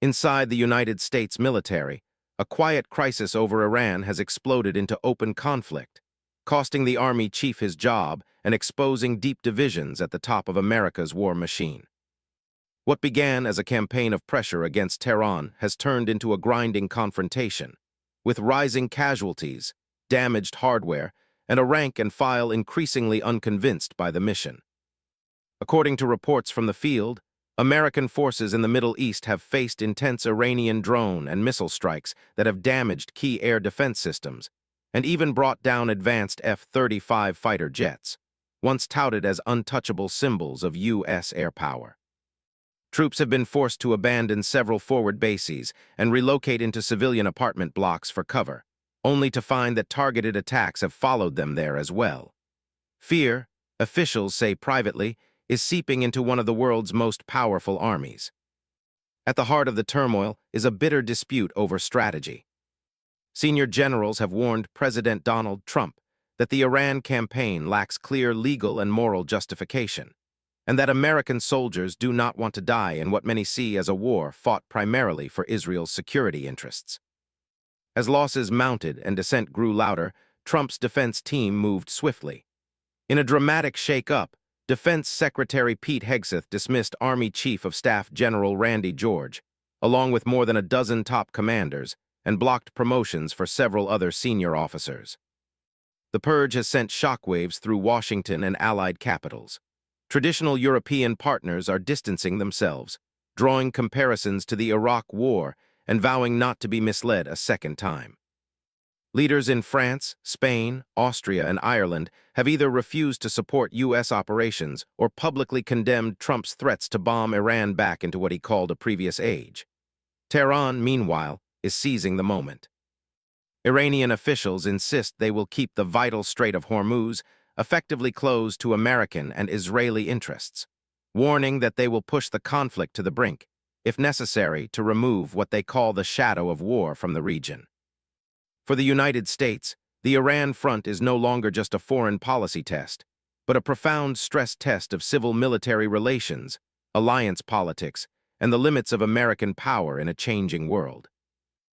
Inside the United States military, a quiet crisis over Iran has exploded into open conflict, costing the Army chief his job and exposing deep divisions at the top of America's war machine. What began as a campaign of pressure against Tehran has turned into a grinding confrontation, with rising casualties, damaged hardware, and a rank and file increasingly unconvinced by the mission. According to reports from the field, American forces in the Middle East have faced intense Iranian drone and missile strikes that have damaged key air defense systems and even brought down advanced F-35 fighter jets, once touted as untouchable symbols of U.S. air power. Troops have been forced to abandon several forward bases and relocate into civilian apartment blocks for cover, only to find that targeted attacks have followed them there as well. Fear, officials say privately, is seeping into one of the world's most powerful armies. At the heart of the turmoil is a bitter dispute over strategy. Senior generals have warned President Donald Trump that the Iran campaign lacks clear legal and moral justification, and that American soldiers do not want to die in what many see as a war fought primarily for Israel's security interests. As losses mounted and dissent grew louder, Trump's defense team moved swiftly. In a dramatic shake-up, Defense Secretary Pete Hegseth dismissed Army Chief of Staff General Randy George, along with more than a dozen top commanders, and blocked promotions for several other senior officers. The purge has sent shockwaves through Washington and allied capitals. Traditional European partners are distancing themselves, drawing comparisons to the Iraq War and vowing not to be misled a second time. Leaders in France, Spain, Austria, and Ireland have either refused to support U.S. operations or publicly condemned Trump's threats to bomb Iran back into what he called a previous age. Tehran, meanwhile, is seizing the moment. Iranian officials insist they will keep the vital Strait of Hormuz effectively closed to American and Israeli interests, warning that they will push the conflict to the brink, if necessary, to remove what they call the shadow of war from the region. For the United States, the Iran front is no longer just a foreign policy test, but a profound stress test of civil-military relations, alliance politics, and the limits of American power in a changing world.